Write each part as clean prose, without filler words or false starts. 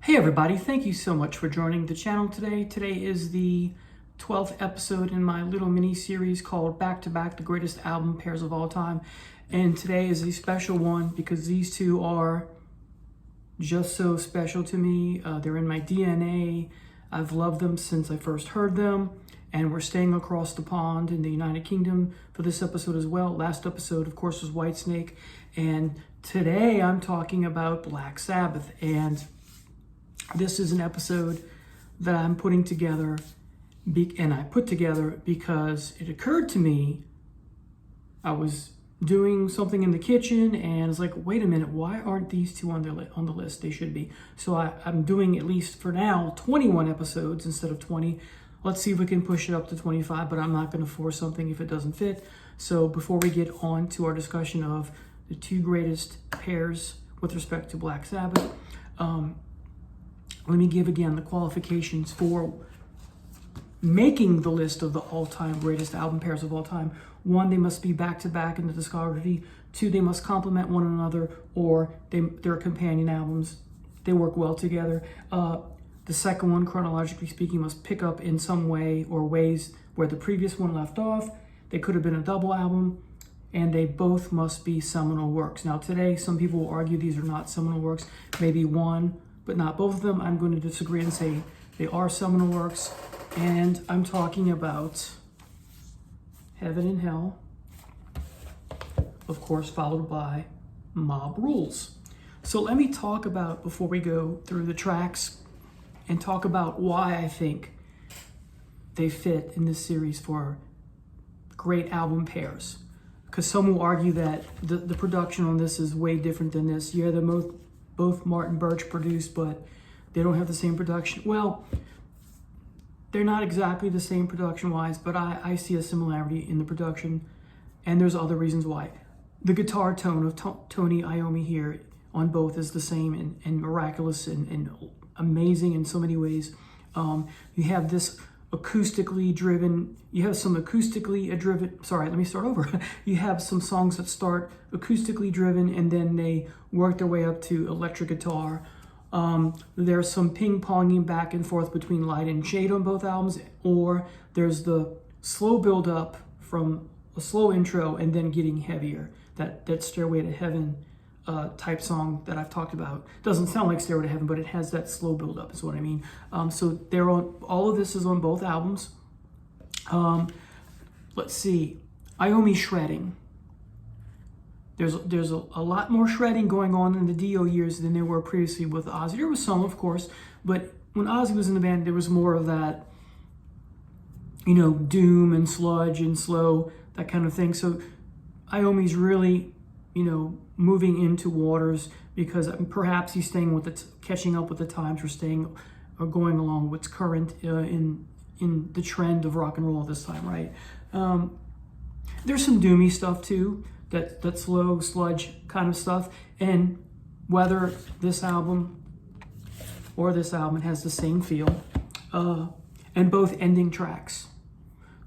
Hey everybody, thank you so much for joining the channel today. Today is the 12th episode in my little mini series called Back to Back, the Greatest Album Pairs of All Time. And today is a special one because these two are just so special to me. They're in my DNA. I've loved them since I first heard them. And we're staying across the pond in the United Kingdom for this episode as well. Last episode, of course, was Whitesnake. And today I'm talking about Black Sabbath. And this is an episode that I'm putting together, and I put together because it occurred to me. I was doing something in the kitchen and it's like, wait a minute, why aren't these two on the list? They should be. So I'm doing, at least for now, 21 episodes instead of 20. Let's see if we can push it up to 25, but I'm not going to force something if it doesn't fit. So before we get on to our discussion of the two greatest pairs with respect to Black Sabbath, let me give again the qualifications for making the list of the all-time greatest album pairs of all time. 1, they must be back-to-back in the discography. 2, they must complement one another, or they're companion albums. They work well together. The second one, chronologically speaking, must pick up in some way or ways where the previous one left off. They could have been a double album, and they both must be seminal works. Now today, some people will argue these are not seminal works. Maybe one, but not both of them. I'm going to disagree and say they are seminal works. And I'm talking about Heaven and Hell, of course, followed by Mob Rules. So let me talk about, before we go through the tracks, and talk about why I think they fit in this series for great album pairs. Because some will argue that the production on this is way different than this. Yeah, they're both Martin Birch produced, but they don't have the same production. Well, they're not exactly the same production-wise, but I see a similarity in the production, and there's other reasons why. The guitar tone of Tony Iommi here on both is the same and miraculous and amazing in so many ways. You have this acoustically driven, you have some acoustically driven, sorry, let me start over. You have some songs that start acoustically driven and then they work their way up to electric guitar. There's some ping-ponging back and forth between light and shade on both albums, or there's the slow build up from a slow intro and then getting heavier. That Stairway to Heaven type song that I've talked about doesn't sound like Stairway to Heaven, but it has that slow build up is what I mean. So they're on, all of this is on both albums. Let's see, Iommi shredding. There's a lot more shredding going on in the Dio years than there were previously with Ozzy. There was some, of course, but when Ozzy was in the band, there was more of that, doom and sludge and slow, that kind of thing. So Iommi's really, moving into waters because perhaps he's staying with catching up with the times, or going along what's current in the trend of rock and roll at this time, right? There's some doomy stuff too. That slow sludge kind of stuff, and whether this album or this album has the same feel, and both ending tracks.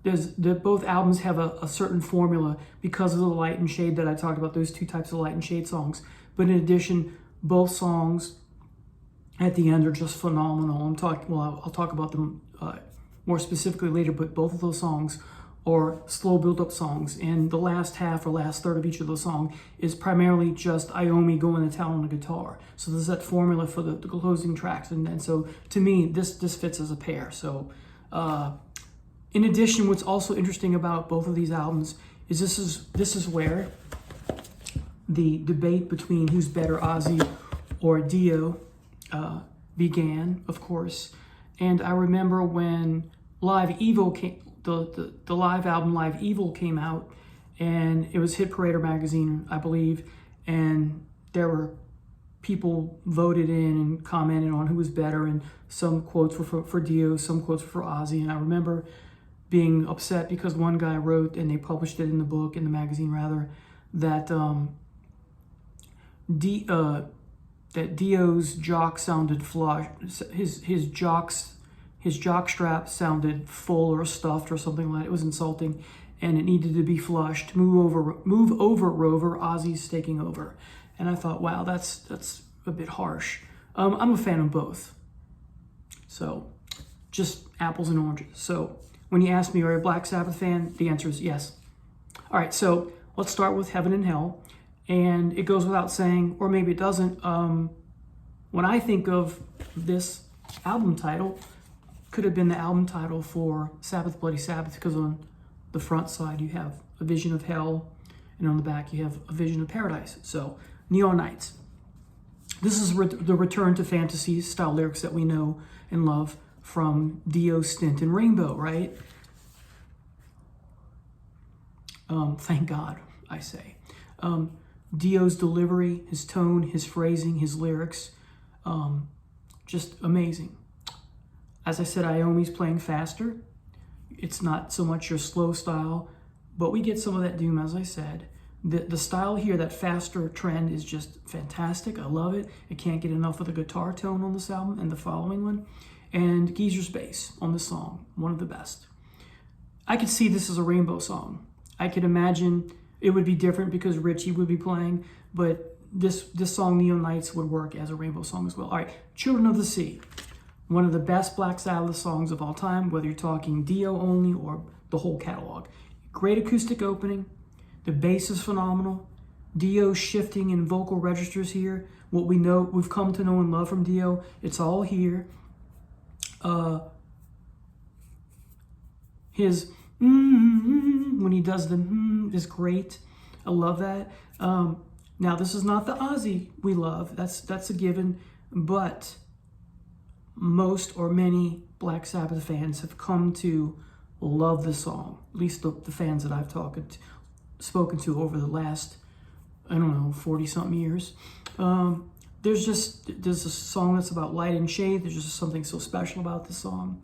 Both albums have a certain formula because of the light and shade that I talked about, those two types of light and shade songs. But in addition, both songs at the end are just phenomenal. I'll talk about them more specifically later, but both of those songs or slow build-up songs, and the last half or last third of each of those songs is primarily just Iommi going to town on the guitar. So there's that formula for the closing tracks, and so to me this fits as a pair. So in addition, what's also interesting about both of these albums is this is where the debate between who's better, Ozzy or Dio, began, of course. And I remember when Live Evil came. The live album Live Evil came out, and it was Hit Parader magazine, I believe, and there were people voted in and commented on who was better, and some quotes were for Dio, some quotes were for Ozzy, and I remember being upset because one guy wrote, and they published it in the book, in the magazine rather, that that Dio's jock sounded flush, his jock strap sounded full or stuffed or something like that. It was insulting, and it needed to be flushed. Move over, Rover. Ozzy's taking over. And I thought, wow, that's a bit harsh. I'm a fan of both. So just apples and oranges. So when you ask me, are you a Black Sabbath fan? The answer is yes. All right, so let's start with Heaven and Hell. And it goes without saying, or maybe it doesn't, when I think of this album title, could have been the album title for Sabbath Bloody Sabbath, because on the front side you have a vision of hell, and on the back you have a vision of paradise. So, Neon Nights. This is the return to fantasy style lyrics that we know and love from Dio's stint in Rainbow, right? Thank God, I say. Dio's delivery, his tone, his phrasing, his lyrics, just amazing. As I said, Iommi's playing faster. It's not so much your slow style, but we get some of that doom, as I said. The style here, that faster trend, is just fantastic. I love it. I can't get enough of the guitar tone on this album and the following one. And Geezer's bass on the song, one of the best. I could see this as a Rainbow song. I could imagine it would be different because Richie would be playing, but this song, Neon Nights, would work as a Rainbow song as well. All right, Children of the Sea. One of the best Black Sabbath songs of all time, whether you're talking Dio only or the whole catalog. Great acoustic opening. The bass is phenomenal. Dio shifting in vocal registers here. What we've come to know and love from Dio, it's all here. His when he does the is great. I love that. Now this is not the Ozzy we love. That's a given, but most or many Black Sabbath fans have come to love the song. At least the fans that I've spoken to over the last, 40-something years. There's a song that's about light and shade. There's just something so special about the song.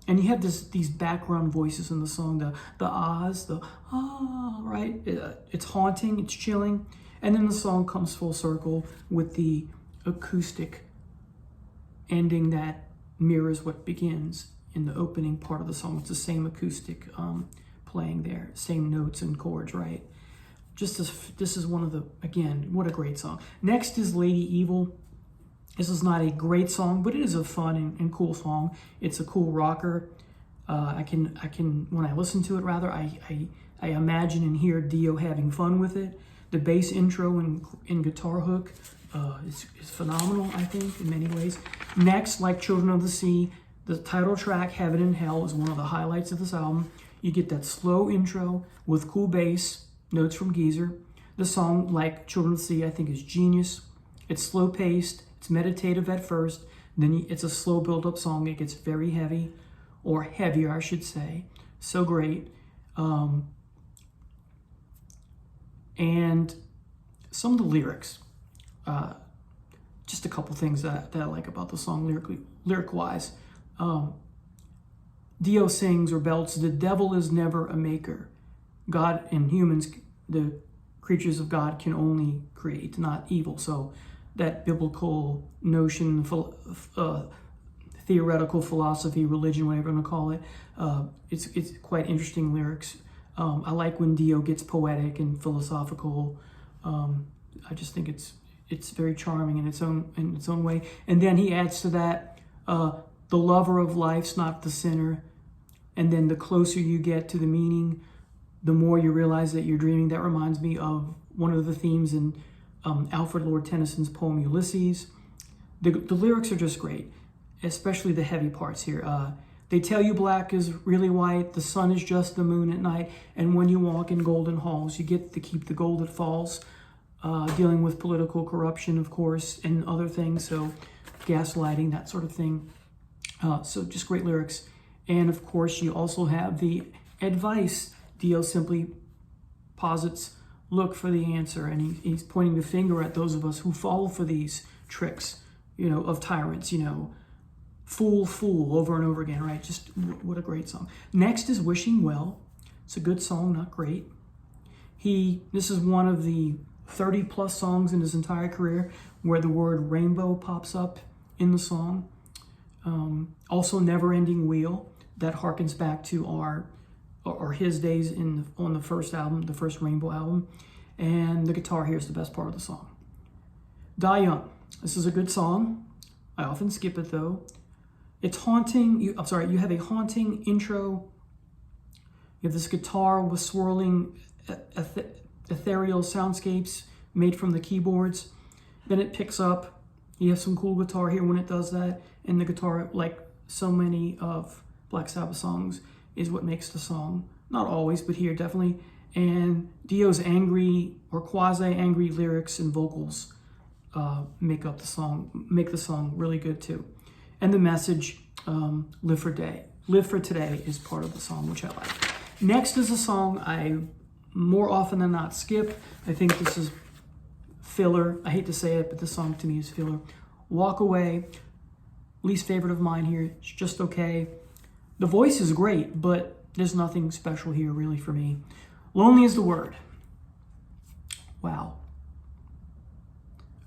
And you have these background voices in the song, the ahs, the ah, right? It's haunting, it's chilling. And then the song comes full circle with the acoustic ending that mirrors what begins in the opening part of the song. It's the same acoustic playing there, same notes and chords, right? This is one of the, again, what a great song. Next is Lady Evil. This is not a great song, but it is a fun and cool song. It's a cool rocker. I can when I listen to it, rather, I imagine and hear Dio having fun with it. The bass intro and guitar hook is phenomenal, I think, in many ways. Next, like Children of the Sea, the title track, Heaven and Hell, is one of the highlights of this album. You get that slow intro with cool bass, notes from Geezer. The song, like Children of the Sea, I think is genius. It's slow-paced. It's meditative at first, then it's a slow build-up song. It gets very heavy, or heavier, I should say. So great. And some of the lyrics, just a couple things that I like about the song lyric-wise. Dio sings or belts, "The devil is never a maker. God and humans, the creatures of God, can only create, not evil." So that biblical notion, theoretical philosophy, religion, whatever you want to call it, it's quite interesting lyrics. I like when Dio gets poetic and philosophical. I just think it's very charming in its own way. And then he adds to that, the lover of life's not the sinner. And then the closer you get to the meaning, the more you realize that you're dreaming. That reminds me of one of the themes in Alfred Lord Tennyson's poem Ulysses. The lyrics are just great, especially the heavy parts here. They tell you black is really white, the sun is just the moon at night, and when you walk in golden halls, you get to keep the gold that falls. Dealing with political corruption, of course, and other things, so gaslighting, that sort of thing. So just great lyrics. And of course, you also have the advice. Dio simply posits, look for the answer, and he's pointing the finger at those of us who fall for these tricks, of tyrants, fool over and over again, right? Just what a great song. Next is Wishing Well. It's a good song, not great. This is one of the 30 plus songs in his entire career where the word rainbow pops up in the song. Also Never Ending Wheel, that harkens back to his days on the first album, the first Rainbow album. And the guitar here is the best part of the song. Die Young. This is a good song. I often skip it though. It's haunting. You have a haunting intro. You have this guitar with swirling ethereal soundscapes made from the keyboards. Then it picks up. You have some cool guitar here when it does that. And the guitar, like so many of Black Sabbath songs, is what makes the song. Not always, but here definitely. And Dio's angry or quasi-angry lyrics and vocals make the song really good too. And the message, live for today, is part of the song, which I like. Next is a song I more often than not skip. I think this is filler. I hate to say it, but this song to me is filler. Walk Away, least favorite of mine here. It's just okay. The voice is great, but there's nothing special here really for me. Lonely is the Word. Wow.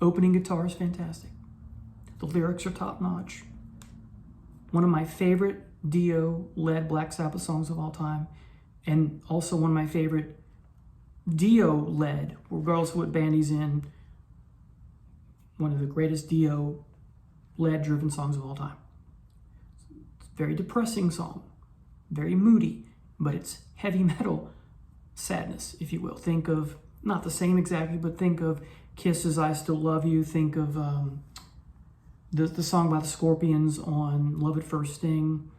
Opening guitar is fantastic. The lyrics are top notch. One of my favorite Dio-led Black Sabbath songs of all time, and also one of my favorite Dio-led, regardless of what band he's in, one of the greatest Dio-led driven songs of all time. It's a very depressing song, very moody, but it's heavy metal sadness, if you will. Think of, not the same exactly, but think of Kiss's I Still Love You. Think of the song by the Scorpions on Love at First Sting.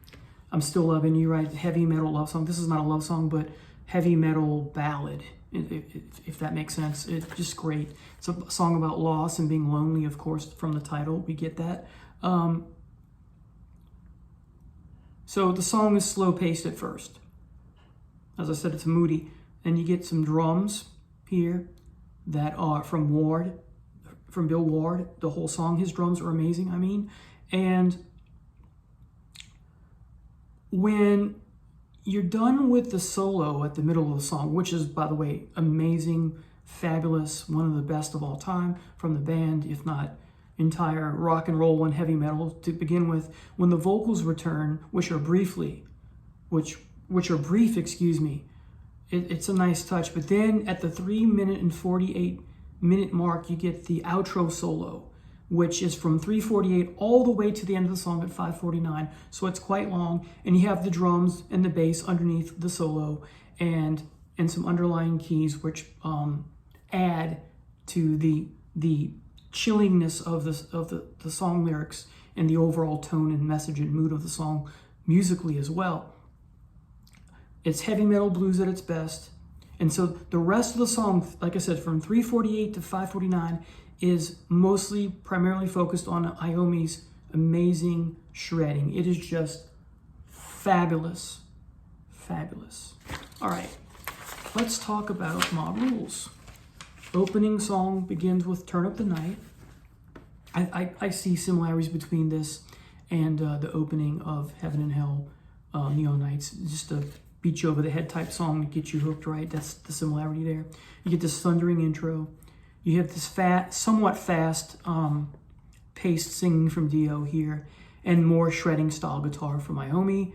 I'm Still Loving You, right? Heavy metal love song. This is not a love song, but heavy metal ballad, if that makes sense. It's just great. It's a song about loss and being lonely, of course, from the title. We get that. So the song is slow-paced at first. As I said, it's moody. And you get some drums here that are from Bill Ward. The whole song, his drums are amazing, And when you're done with the solo at the middle of the song, which is, by the way, amazing, fabulous, one of the best of all time from the band, if not entire rock and roll and heavy metal to begin with, when the vocals return, which are brief, it's a nice touch. But then at the 3-minute and 48-minute mark, you get the outro solo, which is from 3:48 all the way to the end of the song at 5:49. So it's quite long, and you have the drums and the bass underneath the solo, and some underlying keys, which add to the chillingness of the song lyrics and the overall tone and message and mood of the song musically as well. It's heavy metal blues at its best. And so the rest of the song, like I said, from 3:48 to 5:49 is primarily focused on Iommi's amazing shredding. It is just fabulous, fabulous. All right, let's talk about Mob Rules. Opening song begins with Turn Up the Night. I see similarities between this and the opening of Heaven and Hell, Neon Nights. Just a beat you over the head type song to get you hooked, right? That's the similarity there. You get this thundering intro. You have this somewhat fast paced singing from Dio here, and more shredding style guitar from Iommi.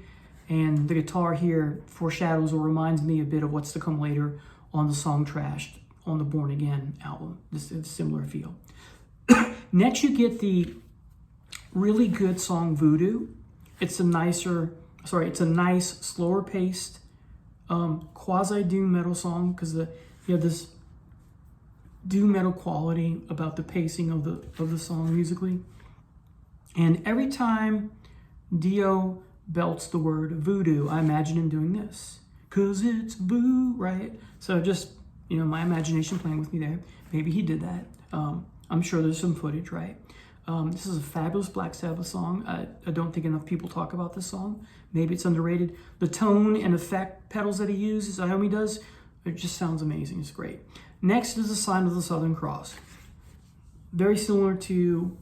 And the guitar here foreshadows or reminds me a bit of what's to come later on the song Trashed on the Born Again album. This is a similar feel. Next, you get the really good song Voodoo. It's a nice, slower paced, quasi-doom metal song, because you have this doom metal quality about the pacing of the song musically. And every time Dio belts the word voodoo, I imagine him doing this, 'cause it's boo, right? So just, my imagination playing with me there. Maybe he did that. I'm sure there's some footage, right? This is a fabulous Black Sabbath song. I don't think enough people talk about this song. Maybe it's underrated. The tone and effect pedals that he uses, Iommi does, it just sounds amazing. It's great. Next is the Sign of the Southern Cross. Very similar to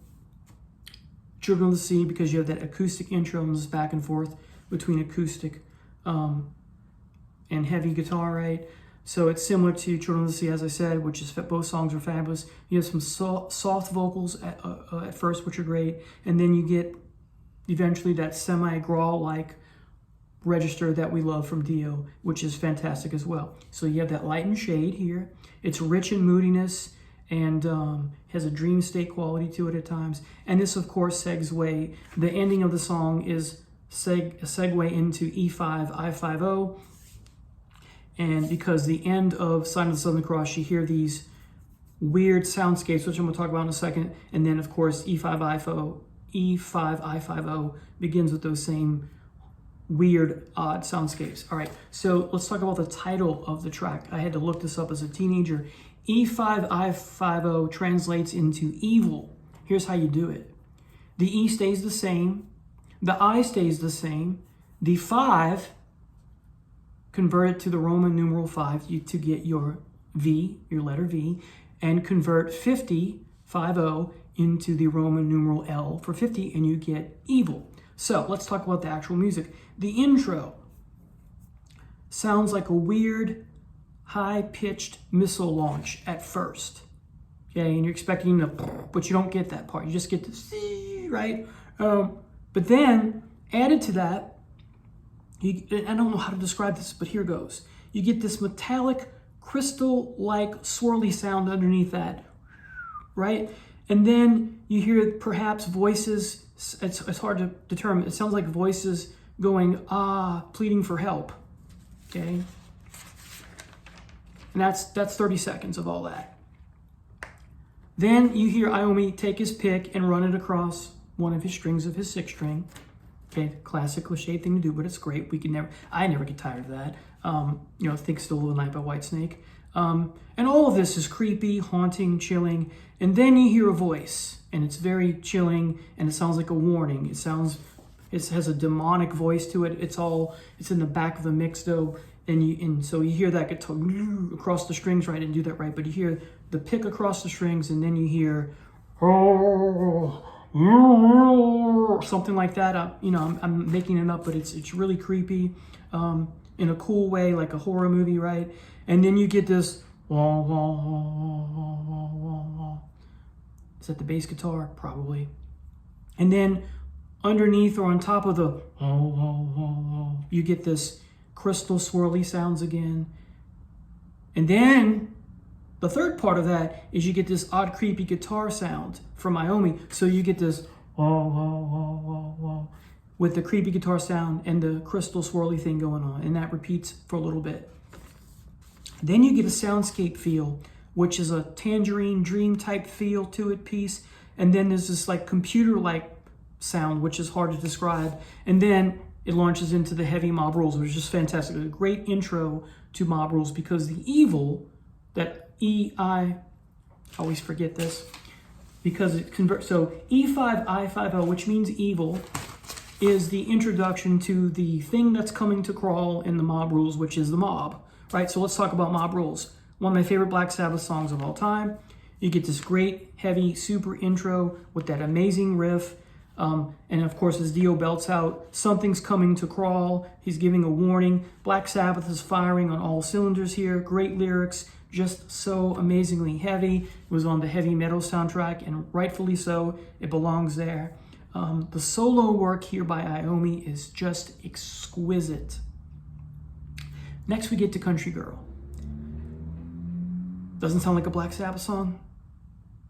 Children of the Sea, because you have that acoustic intro and this back and forth between acoustic and heavy guitar, right? So it's similar to Children of the Sea, as I said, which is both songs are fabulous. You have some soft vocals at first, which are great, and then you get eventually that semi-growl-like register that we love from Dio, which is fantastic as well. So you have that light and shade here. It's rich in moodiness and has a dream state quality to it at times. And this, of course, segue. The ending of the song is a segue into E5, I50. And because the end of Sign of the Southern Cross, you hear these weird soundscapes, which I'm going to talk about in a second. And then, of course, E5, I50 begins with those same weird, odd soundscapes. All right, so let's talk about the title of the track. I had to look this up as a teenager. E5, I50 translates into evil. Here's how you do it. The E stays the same. The I stays the same. The 5, convert it to the Roman numeral 5 to get your V, your letter V, and convert 50, 50, into the Roman numeral L for 50, and you get evil. So let's talk about the actual music. The intro sounds like a weird, high-pitched missile launch at first. Okay, and you're expecting the, but you don't get that part. You just get the C, right? But then, added to that, I don't know how to describe this, but here goes. You get this metallic, crystal-like, swirly sound underneath that, right? And then you hear perhaps voices. It's hard to determine. It sounds like voices going, pleading for help, okay? And that's 30 seconds of all that. Then you hear Iommi take his pick and run it across one of his strings of his 6 string. Okay, classic cliche thing to do, but it's great. I never get tired of that. Think Still of the Night by Whitesnake. And all of this is creepy, haunting, chilling. And then you hear a voice, and it's very chilling, and it sounds like a warning. It has a demonic voice to it. It's in the back of the mix, though. And so you hear that guitar across the strings, right? And do that right, but you hear the pick across the strings, and then you hear something like that. I'm making it up, but it's really creepy, in a cool way, like a horror movie, right? And then you get this. Is that the bass guitar? Probably. And then underneath or on top of the you get this crystal swirly sounds again. And then the third part of that is you get this odd creepy guitar sound from Iommi. So you get this with the creepy guitar sound and the crystal swirly thing going on, and that repeats for a little bit. Then you get a soundscape feel, which is a Tangerine Dream type feel to it piece. And then there's this like computer-like sound, which is hard to describe. And then it launches into the heavy Mob Rules, which is just fantastic. A great intro to Mob Rules, because the evil, that I always forget this, because it converts. So E5, I50, which means evil, is the introduction to the thing that's coming to crawl in the Mob Rules, which is the mob, right? So let's talk about Mob Rules. One of my favorite Black Sabbath songs of all time. You get this great, heavy, super intro with that amazing riff. And of course, as Dio belts out, something's coming to crawl. He's giving a warning. Black Sabbath is firing on all cylinders here. Great lyrics, just so amazingly heavy. It was on the heavy metal soundtrack, and rightfully so. It belongs there. The solo work here by Iommi is just exquisite. Next, we get to Country Girl. Doesn't sound like a Black Sabbath song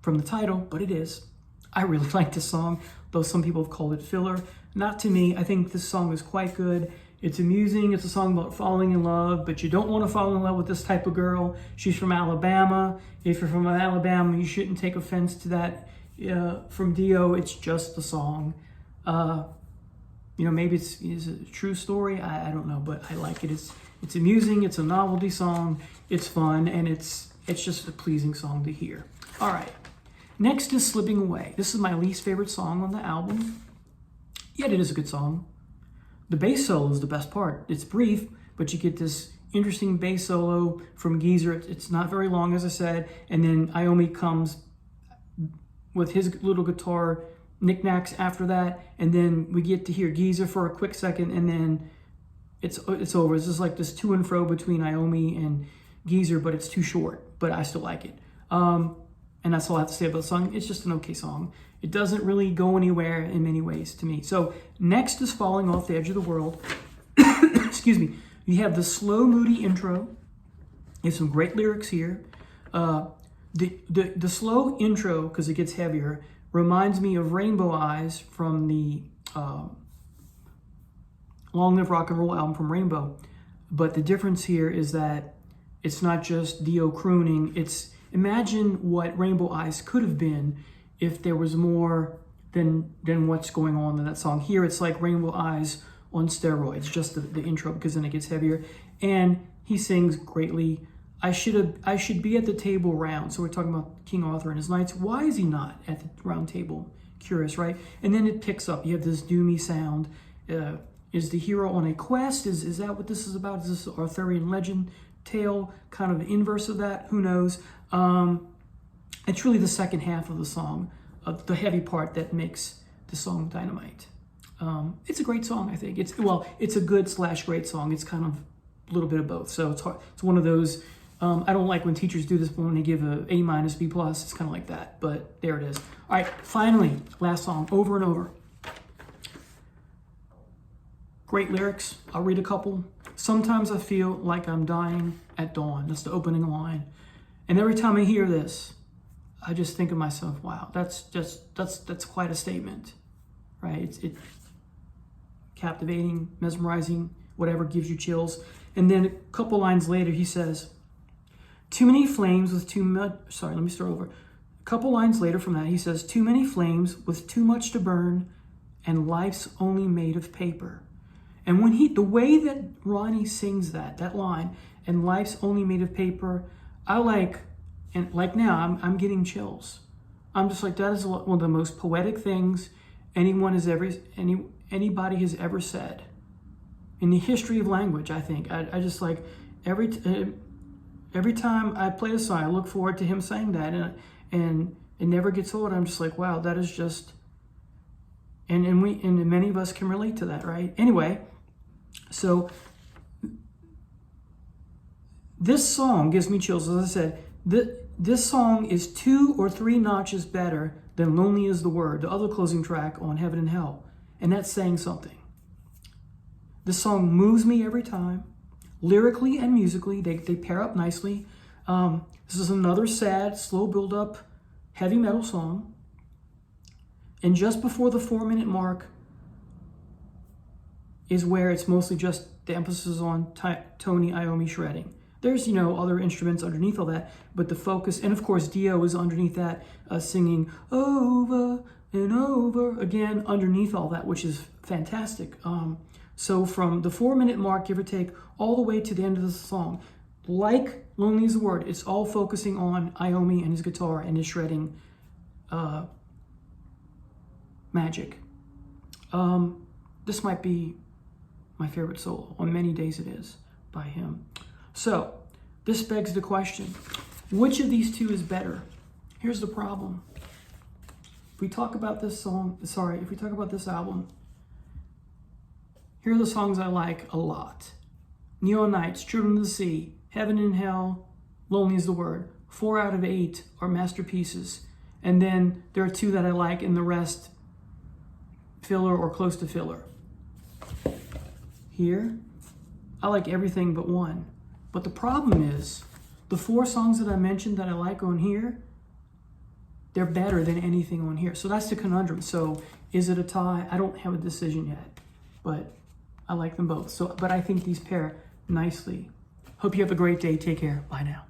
from the title, but it is. I really like this song, though some people have called it filler. Not to me. I think this song is quite good. It's amusing. It's a song about falling in love, but you don't want to fall in love with this type of girl. She's from Alabama. If you're from Alabama, you shouldn't take offense to that from Dio. It's just a song. Maybe it's a true story. I don't know, but I like it. It's amusing. It's a novelty song. It's fun, and it's just a pleasing song to hear. All right. Next is Slipping Away. This is my least favorite song on the album, yet it is a good song. The bass solo is the best part. It's brief, but you get this interesting bass solo from Geezer. It's not very long, as I said, and then Iommi comes with his little guitar knickknacks after that, and then we get to hear Geezer for a quick second, and then it's over. It's just like this to and fro between Iommi and Geezer, but it's too short, but I still like it. And that's all I have to say about the song. It's just an okay song. It doesn't really go anywhere in many ways to me. So next is Falling Off the Edge of the World. Excuse me. You have the slow, moody intro. You have some great lyrics here. The slow intro, because it gets heavier, reminds me of Rainbow Eyes from the Long Live Rock and Roll album from Rainbow. But the difference here is that it's not just Dio crooning. Imagine what Rainbow Eyes could have been if there was more than what's going on in that song. Here it's like Rainbow Eyes on steroids, just the intro, because then it gets heavier. And he sings greatly. I should be at the table round. So we're talking about King Arthur and his knights. Why is he not at the round table? Curious, right? And then it picks up. You have this doomy sound. Is the hero on a quest? Is that what this is about? Is this Arthurian legend tale, kind of the inverse of that? Who knows? It's really the second half of the song, the heavy part, that makes the song dynamite. It's a great song, I think. It's a good / great song. It's kind of a little bit of both. So it's hard. It's one of those. I don't like when teachers do this, but when they give a A-, B+, it's kind of like that. But there it is. All right, finally, last song, Over and Over. Great lyrics. I'll read a couple. Sometimes I feel like I'm dying at dawn. That's the opening line. And every time I hear this, I just think of myself, wow, that's quite a statement, right? It's captivating, mesmerizing, whatever, gives you chills. And then a couple lines later, he says, too many flames with too much, sorry, let me start over. A couple lines later from that, he says, too many flames with too much to burn, and life's only made of paper. And when the way that Ronnie sings that line, and life's only made of paper, and like now, I'm getting chills. I'm just like, that is one of the most poetic things anybody has ever said in the history of language. I think I just like every time I play a song, I look forward to him saying that, and it never gets old. I'm just like, wow, that is just, and many of us can relate to that, right? Anyway, so this song gives me chills. As I said, this song is 2 or 3 notches better than Lonely Is the Word, the other closing track on Heaven and Hell. And that's saying something. This song moves me every time. Lyrically and musically, they pair up nicely. This is another sad, slow build-up, heavy metal song. And just before the 4-minute mark is where it's mostly just the emphasis on Tony Iommi shredding. There's, other instruments underneath all that, but the focus, and of course Dio is underneath that, singing over and over again underneath all that, which is fantastic. So from the 4-minute mark, give or take, all the way to the end of the song, like Lonely Is the Word, it's all focusing on Iommi and his guitar and his shredding magic. This might be my favorite solo. On many days it is, by him. So, this begs the question, which of these two is better? Here's the problem. If we talk about this album, here are the songs I like a lot. Neon Nights, Children of the Sea, Heaven and Hell, Lonely Is the Word. 4 out of 8 are masterpieces. And then there are 2 that I like, and the rest filler or close to filler. Here, I like everything but one. But the problem is, the 4 songs that I mentioned that I like on here, they're better than anything on here. So that's the conundrum. So is it a tie? I don't have a decision yet, but I like them both. But I think these pair nicely. Hope you have a great day. Take care. Bye now.